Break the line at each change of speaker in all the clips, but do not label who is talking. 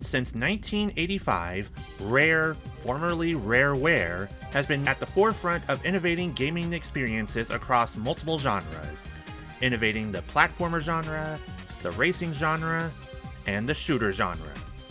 Since 1985, Rare, formerly Rareware, has been at the forefront of innovating gaming experiences across multiple genres, innovating the platformer genre, the racing genre, and the shooter genre.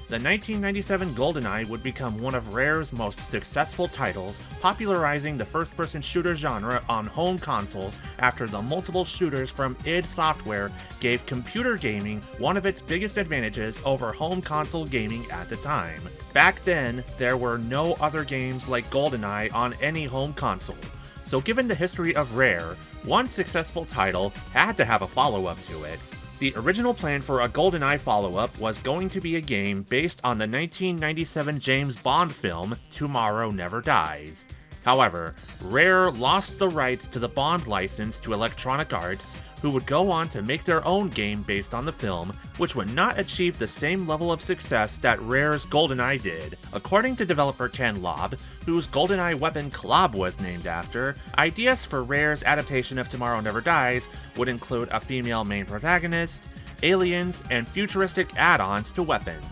The 1997 GoldenEye would become one of Rare's most successful titles, popularizing the first-person shooter genre on home consoles after the multiple shooters from id Software gave computer gaming one of its biggest advantages over home console gaming at the time. Back then, there were no other games like GoldenEye on any home console, so given the history of Rare, one successful title had to have a follow-up to it. The original plan for a GoldenEye follow-up was going to be a game based on the 1997 James Bond film Tomorrow Never Dies. However, Rare lost the rights to the Bond license to Electronic Arts, who would go on to make their own game based on the film, which would not achieve the same level of success that Rare's GoldenEye did. According to developer Ken Lobb, whose GoldenEye weapon Klob was named after, ideas for Rare's adaptation of Tomorrow Never Dies would include a female main protagonist, aliens, and futuristic add-ons to weapons.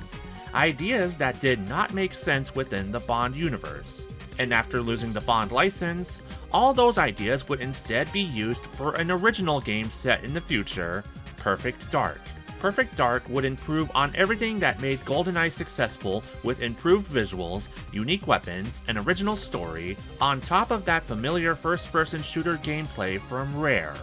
Ideas that did not make sense within the Bond universe. And after losing the Bond license, all those ideas would instead be used for an original game set in the future, Perfect Dark. Perfect Dark would improve on everything that made GoldenEye successful with improved visuals, unique weapons, an original story, on top of that familiar first-person shooter gameplay from Rare.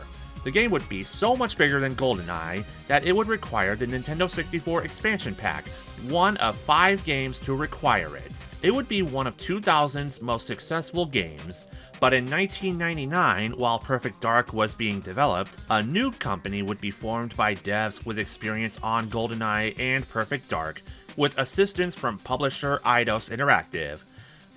The game would be so much bigger than GoldenEye that it would require the Nintendo 64 expansion pack, one of 5 games to require it. It would be one of 2000's most successful games, but in 1999, while Perfect Dark was being developed, a new company would be formed by devs with experience on GoldenEye and Perfect Dark, with assistance from publisher Eidos Interactive,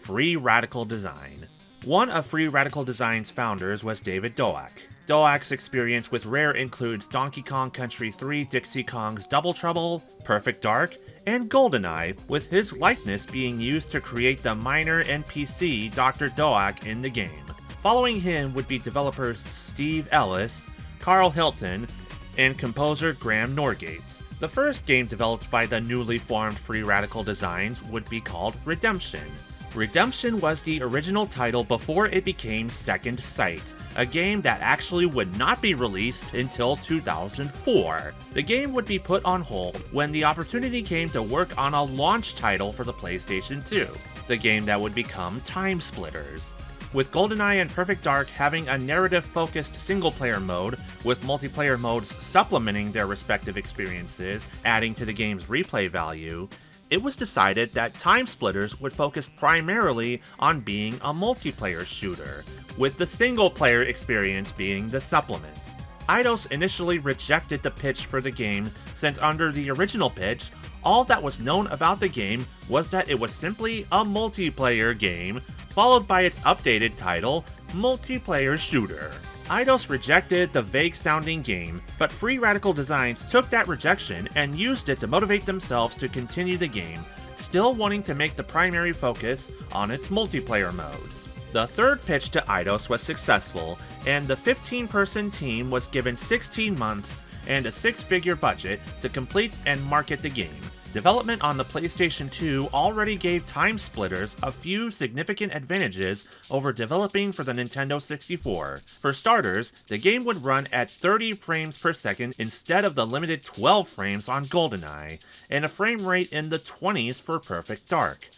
Free Radical Design. One of Free Radical Design's founders was David Doak. Doak's experience with Rare includes Donkey Kong Country 3 Dixie Kong's Double Trouble, Perfect Dark, and GoldenEye, with his likeness being used to create the minor NPC Dr. Doak in the game. Following him would be developers Steve Ellis, Carl Hilton, and composer Graham Norgate. The first game developed by the newly formed Free Radical Designs would be called Redemption. Redemption was the original title before it became Second Sight, a game that actually would not be released until 2004. The game would be put on hold when the opportunity came to work on a launch title for the PlayStation 2, the game that would become TimeSplitters. With GoldenEye and Perfect Dark having a narrative-focused single-player mode, with multiplayer modes supplementing their respective experiences, adding to the game's replay value, it was decided that TimeSplitters would focus primarily on being a multiplayer shooter, with the single-player experience being the supplement. Eidos initially rejected the pitch for the game, since under the original pitch, all that was known about the game was that it was simply a multiplayer game, followed by its updated title, Multiplayer Shooter. Eidos rejected the vague-sounding game, but Free Radical Designs took that rejection and used it to motivate themselves to continue the game, still wanting to make the primary focus on its multiplayer modes. The third pitch to Eidos was successful, and the 15-person team was given 16 months and a 6-figure budget to complete and market the game. Development on the PlayStation 2 already gave TimeSplitters a few significant advantages over developing for the Nintendo 64. For starters, the game would run at 30 frames per second instead of the limited 12 frames on GoldenEye, and a frame rate in the 20s for Perfect Dark.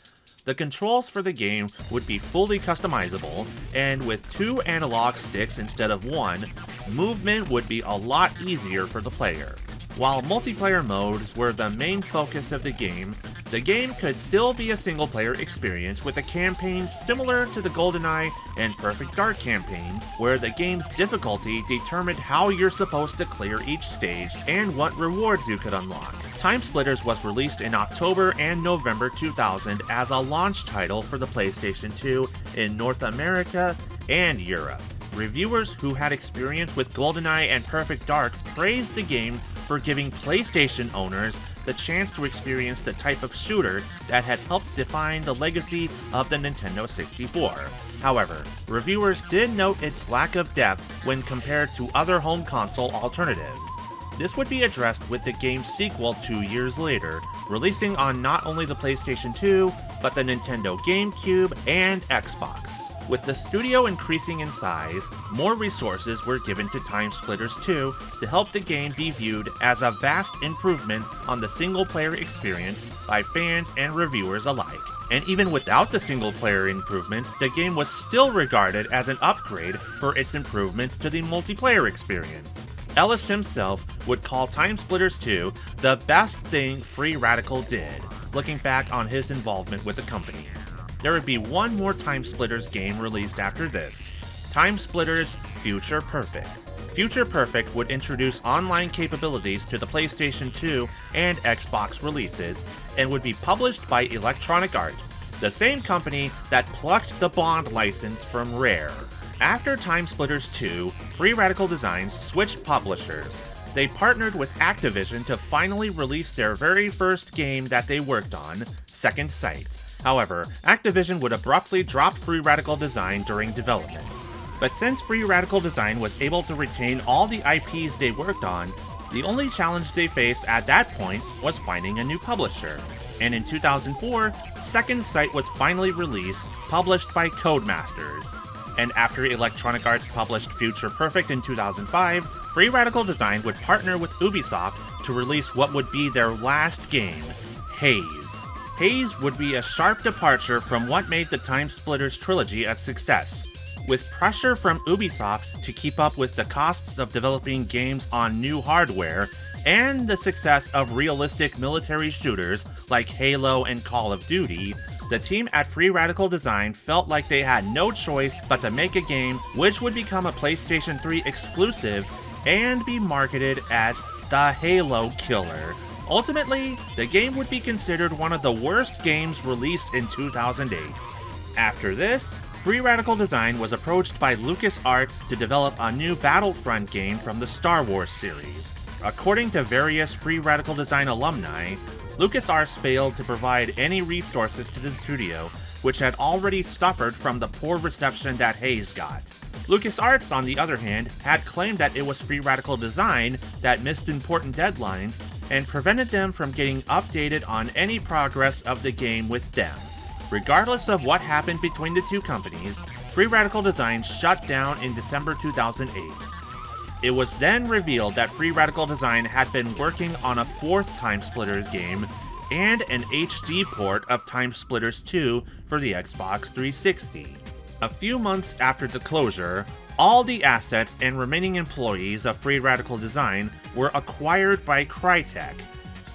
The controls for the game would be fully customizable, and with 2 analog sticks instead of 1, movement would be a lot easier for the player. While multiplayer modes were the main focus of the game could still be a single-player experience with a campaign similar to the GoldenEye and Perfect Dark campaigns, where the game's difficulty determined how you're supposed to clear each stage and what rewards you could unlock. TimeSplitters was released in October and November 2000 as a launch title for the PlayStation 2 in North America and Europe. Reviewers who had experience with GoldenEye and Perfect Dark praised the game for giving PlayStation owners the chance to experience the type of shooter that had helped define the legacy of the Nintendo 64. However, reviewers did note its lack of depth when compared to other home console alternatives. This would be addressed with the game's sequel 2 years later, releasing on not only the PlayStation 2, but the Nintendo GameCube and Xbox. With the studio increasing in size, more resources were given to TimeSplitters 2 to help the game be viewed as a vast improvement on the single-player experience by fans and reviewers alike. And even without the single-player improvements, the game was still regarded as an upgrade for its improvements to the multiplayer experience. Ellis himself would call TimeSplitters 2 the best thing Free Radical did, looking back on his involvement with the company. There would be one more TimeSplitters game released after this, TimeSplitters Future Perfect. Future Perfect would introduce online capabilities to the PlayStation 2 and Xbox releases, and would be published by Electronic Arts, the same company that plucked the Bond license from Rare. After TimeSplitters 2, Free Radical Designs switched publishers. They partnered with Activision to finally release their very first game that they worked on, Second Sight. However, Activision would abruptly drop Free Radical Design during development. But since Free Radical Design was able to retain all the IPs they worked on, the only challenge they faced at that point was finding a new publisher. And in 2004, Second Sight was finally released, published by Codemasters. And after Electronic Arts published Future Perfect in 2005, Free Radical Design would partner with Ubisoft to release what would be their last game, Haze. Haze would be a sharp departure from what made the TimeSplitters trilogy a success. With pressure from Ubisoft to keep up with the costs of developing games on new hardware, and the success of realistic military shooters like Halo and Call of Duty, the team at Free Radical Design felt like they had no choice but to make a game which would become a PlayStation 3 exclusive and be marketed as the Halo Killer. Ultimately, the game would be considered one of the worst games released in 2008. After this, Free Radical Design was approached by LucasArts to develop a new Battlefront game from the Star Wars series. According to various Free Radical Design alumni, LucasArts failed to provide any resources to the studio, which had already suffered from the poor reception that Haze got. LucasArts, on the other hand, had claimed that it was Free Radical Design that missed important deadlines and prevented them from getting updated on any progress of the game with them. Regardless of what happened between the two companies, Free Radical Design shut down in December 2008. It was then revealed that Free Radical Design had been working on a fourth TimeSplitters game and an HD port of TimeSplitters 2 for the Xbox 360. A few months after the closure, all the assets and remaining employees of Free Radical Design were acquired by Crytek.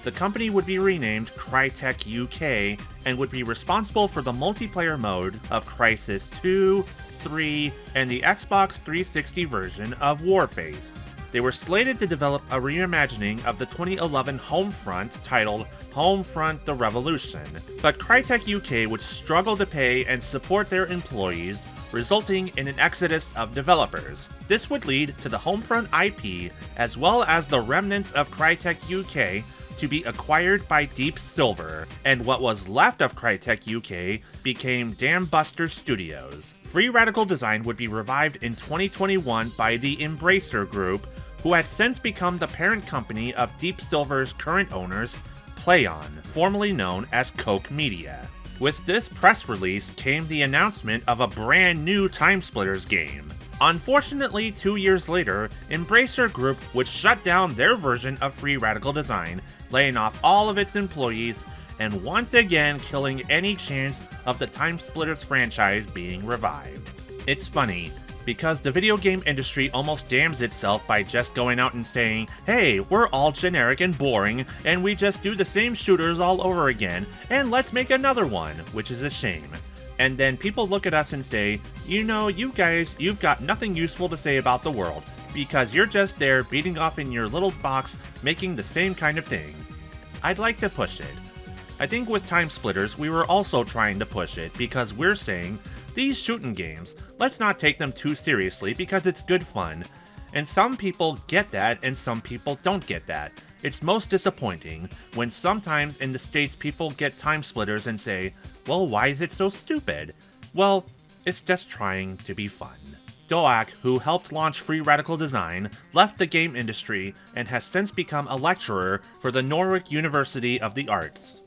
The company would be renamed Crytek UK and would be responsible for the multiplayer mode of Crysis 2, 3, and the Xbox 360 version of Warface. They were slated to develop a reimagining of the 2011 Homefront titled Homefront: The Revolution, but Crytek UK would struggle to pay and support their employees, resulting in an exodus of developers. This would lead to the Homefront IP, as well as the remnants of Crytek UK, to be acquired by Deep Silver, and what was left of Crytek UK became Dambuster Studios. Free Radical Design would be revived in 2021 by the Embracer Group, who had since become the parent company of Deep Silver's current owners, PlayOn, formerly known as Koch Media. With this press release came the announcement of a brand new TimeSplitters game. Unfortunately, 2 years later, Embracer Group would shut down their version of Free Radical Design, laying off all of its employees, and once again killing any chance of the TimeSplitters franchise being revived. It's funny, because the video game industry almost damns itself by just going out and saying, hey, we're all generic and boring, and we just do the same shooters all over again, and let's make another one, which is a shame. And then people look at us and say, you know, you guys, you've got nothing useful to say about the world, because you're just there beating off in your little box, making the same kind of thing. I'd like to push it. I think with TimeSplitters, we were also trying to push it, because we're saying, these shooting games, let's not take them too seriously because it's good fun. And some people get that and some people don't get that. It's most disappointing when sometimes in the States people get TimeSplitters and say, well, why is it so stupid? Well, it's just trying to be fun. Doak, who helped launch Free Radical Design, left the game industry and has since become a lecturer for the Norwich University of the Arts.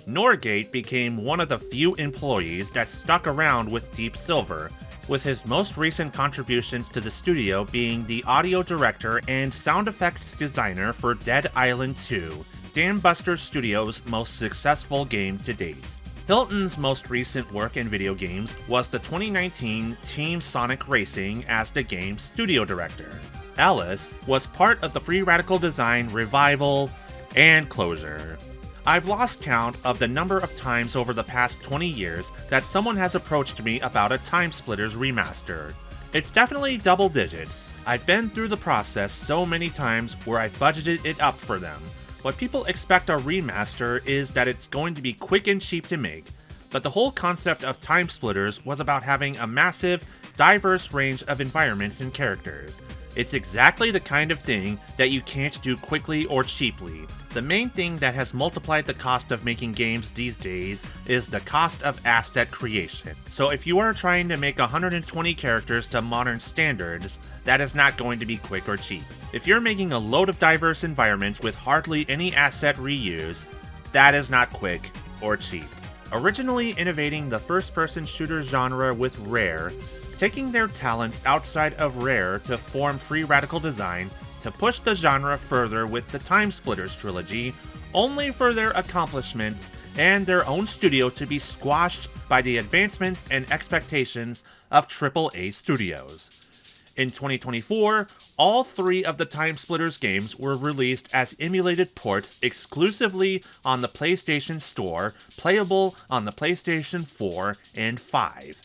Norgate became one of the few employees that stuck around with Deep Silver, with his most recent contributions to the studio being the audio director and sound effects designer for Dead Island 2, Dambuster Studios' most successful game to date. Hilton's most recent work in video games was the 2019 Team Sonic Racing as the game's studio director. Ellis was part of the Free Radical Design revival and closure. I've lost count of the number of times over the past 20 years that someone has approached me about a TimeSplitters remaster. It's definitely double digits. I've been through the process so many times where I've budgeted it up for them. What people expect a remaster is that it's going to be quick and cheap to make, but the whole concept of TimeSplitters was about having a massive, diverse range of environments and characters. It's exactly the kind of thing that you can't do quickly or cheaply. The main thing that has multiplied the cost of making games these days is the cost of asset creation. So if you are trying to make 120 characters to modern standards, that is not going to be quick or cheap. If you're making a load of diverse environments with hardly any asset reuse, that is not quick or cheap. Originally innovating the first-person shooter genre with Rare, taking their talents outside of Rare to form Free Radical Design to push the genre further with the TimeSplitters trilogy, only for their accomplishments and their own studio to be squashed by the advancements and expectations of AAA studios. In 2024, all 3 of the TimeSplitters games were released as emulated ports exclusively on the PlayStation Store, playable on the PlayStation 4 and 5.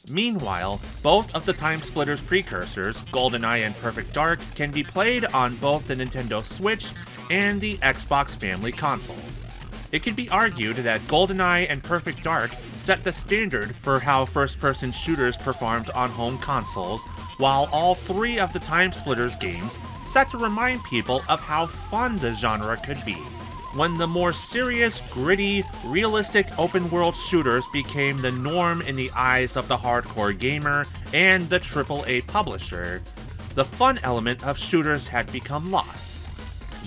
Meanwhile, both of the TimeSplitters precursors, GoldenEye and Perfect Dark, can be played on both the Nintendo Switch and the Xbox family consoles. It could be argued that GoldenEye and Perfect Dark set the standard for how first-person shooters performed on home consoles, while all 3 of the TimeSplitters games set to remind people of how fun the genre could be. When the more serious, gritty, realistic open-world shooters became the norm in the eyes of the hardcore gamer and the AAA publisher, the fun element of shooters had become lost.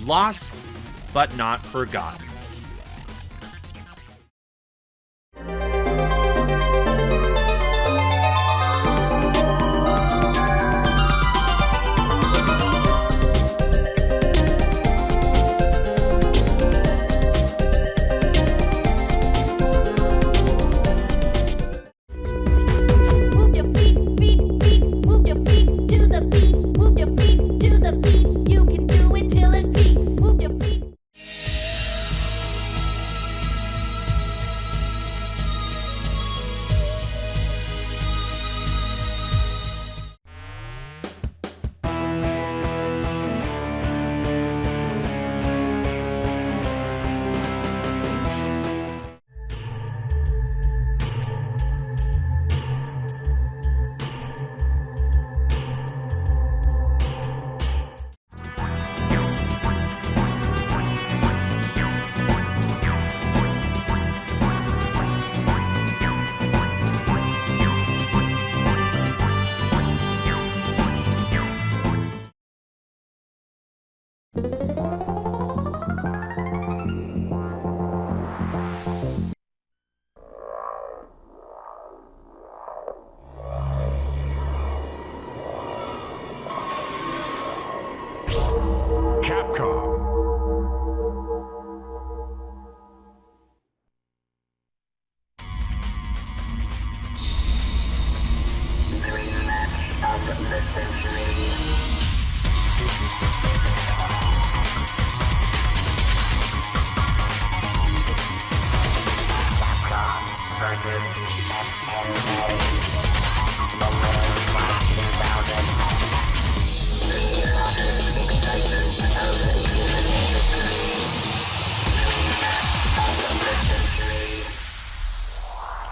Lost, but not forgotten.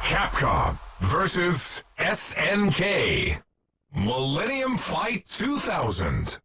Capcom versus SNK. Millennium Fight 2000.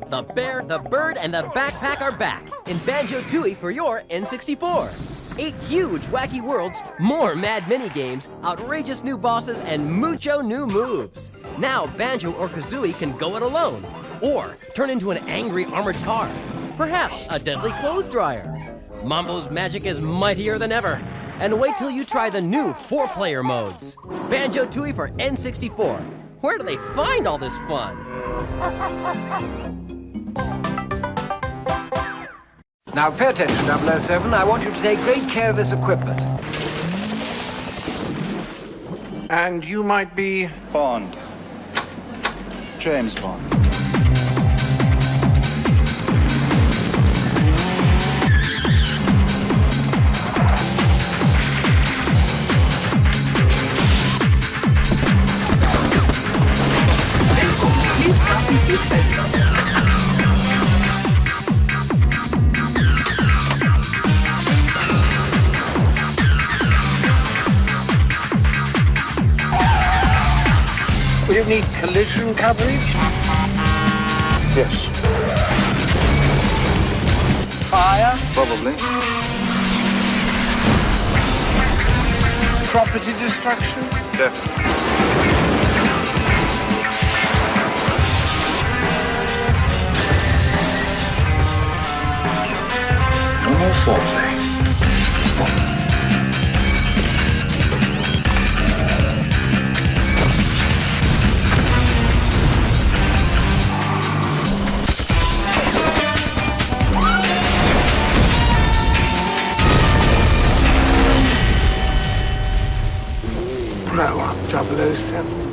The bear, the bird, and the backpack are back in Banjo-Tooie for your N64. 8 huge wacky worlds, more mad mini-games, outrageous new bosses, and mucho new moves. Now Banjo or Kazooie can go it alone, or turn into an angry armored car, perhaps a deadly clothes dryer. Mambo's magic is mightier than ever. And wait till you try the new 4-player modes. Banjo-Tooie for N64. Where do they find all this fun?
Now pay attention, 007. I want you to take great care of this equipment.
And you might be...
Bond. James Bond.
Please fasten seatbelt.
Will you need collision coverage?
Yes.
Fire?
Probably.
Property destruction?
Definitely.
No more foreplay.
Grow up, 007.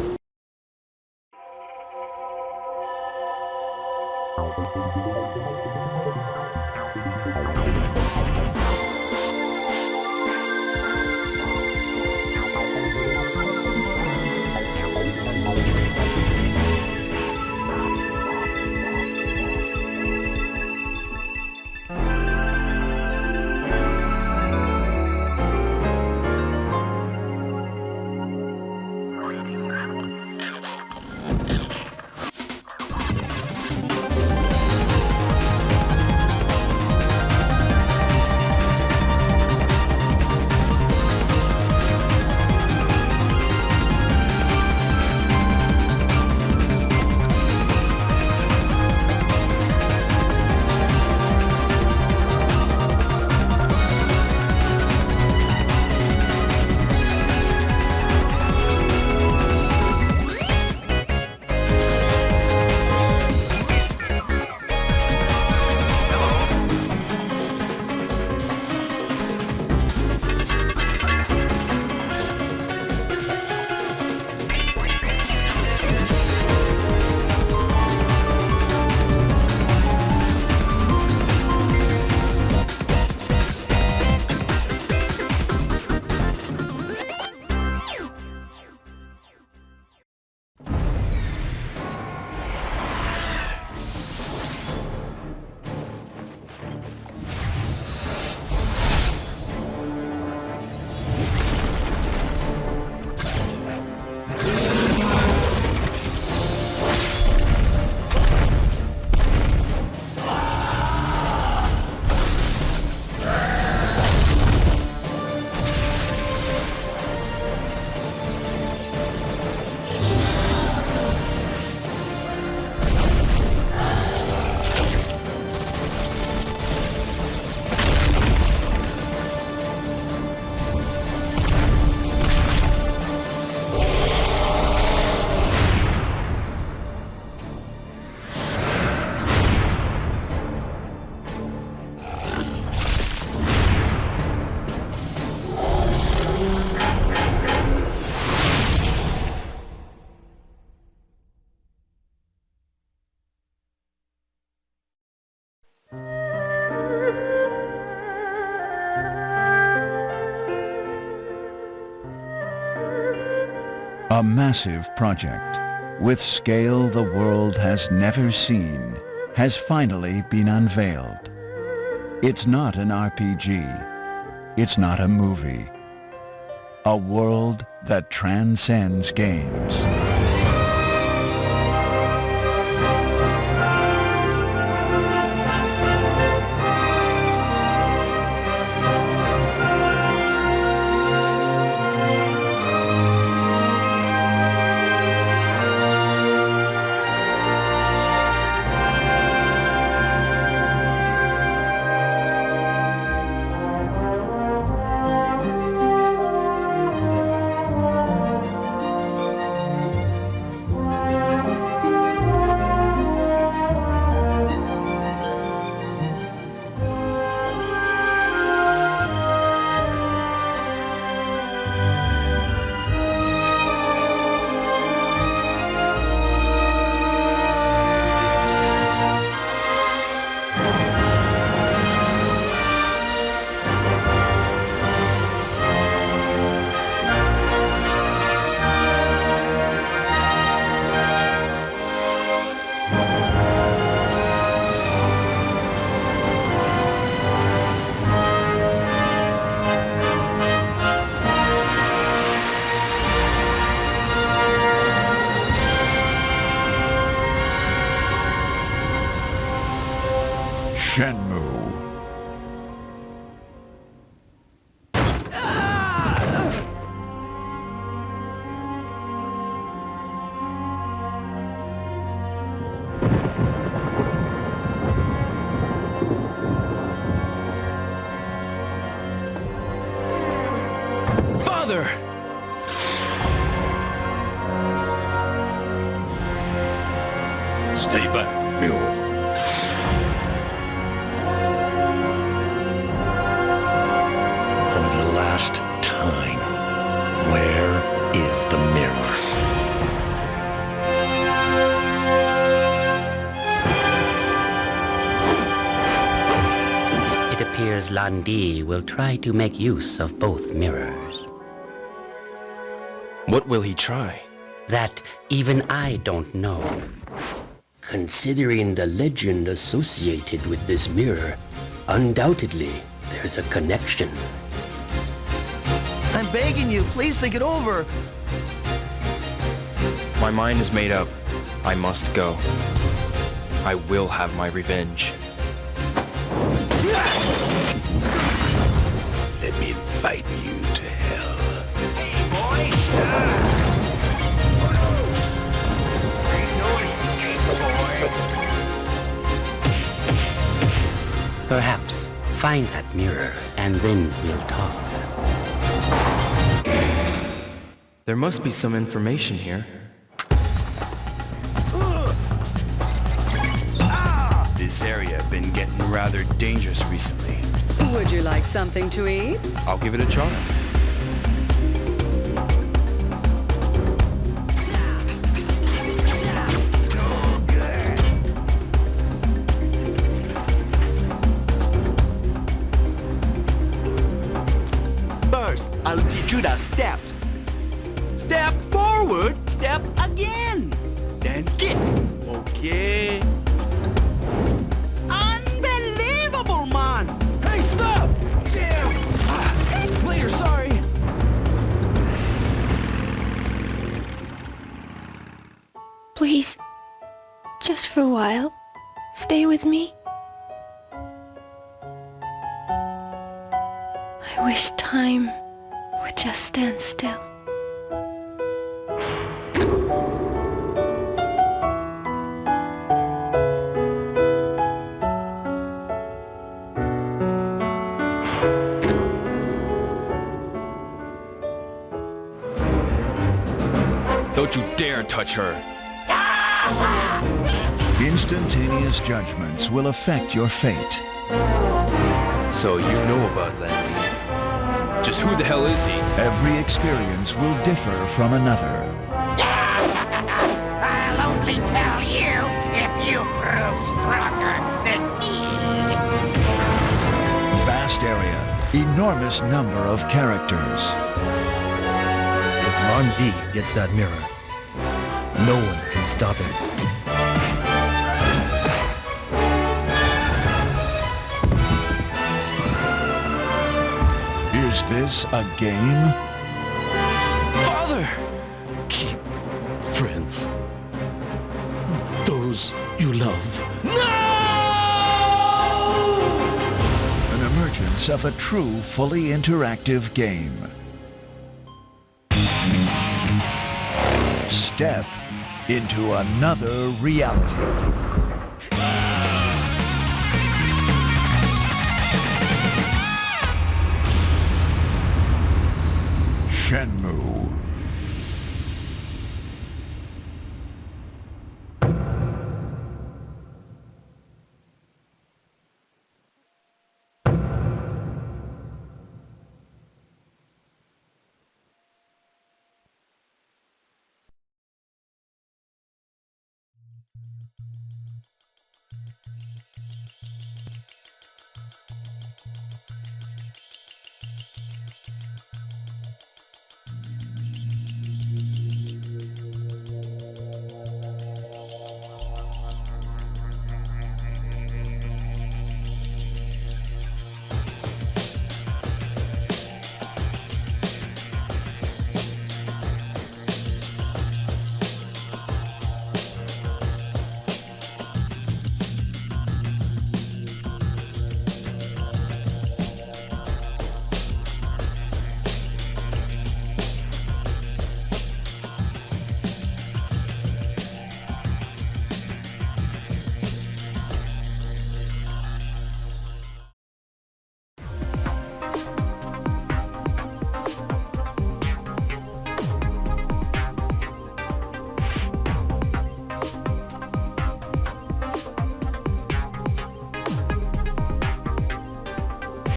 A massive project, with scale the world has never seen, has finally been unveiled. It's not an RPG. It's not a movie. A world that transcends games.
Stay back, mule.
For the last time, where is the mirror?
It appears Landi will try to make use of both mirrors.
What will he try?
That even I don't know. Considering the legend associated with this mirror, undoubtedly there's a connection.
I'm begging you, please think it over.
My mind is made up. I must go. I will have my revenge.
Let me invite you to hell.
Hey, boy!
Perhaps find that mirror and then we'll talk.
There must be some information here.
This area been getting rather dangerous recently.
Would you like something to eat?
I'll give it a try.
First, I'll teach you the steps. Step forward, step again. Then kick. Okay. Unbelievable, man! Hey, stop! Damn! Later, sorry.
Please, just for a while, stay with me. I wish time would just stand still.
Don't you dare touch her!
Instantaneous judgments will affect your fate.
So you know about Landy. Just who the hell is he?
Every experience will differ from another.
I'll only tell you if you prove stronger than me.
Vast area, enormous number of characters. It
Mondi gets that mirror, no one can stop him.
Is this a game?
Father! Keep friends. Those you love.
An emergence of a true, fully interactive game. Step into another reality. Shenmue.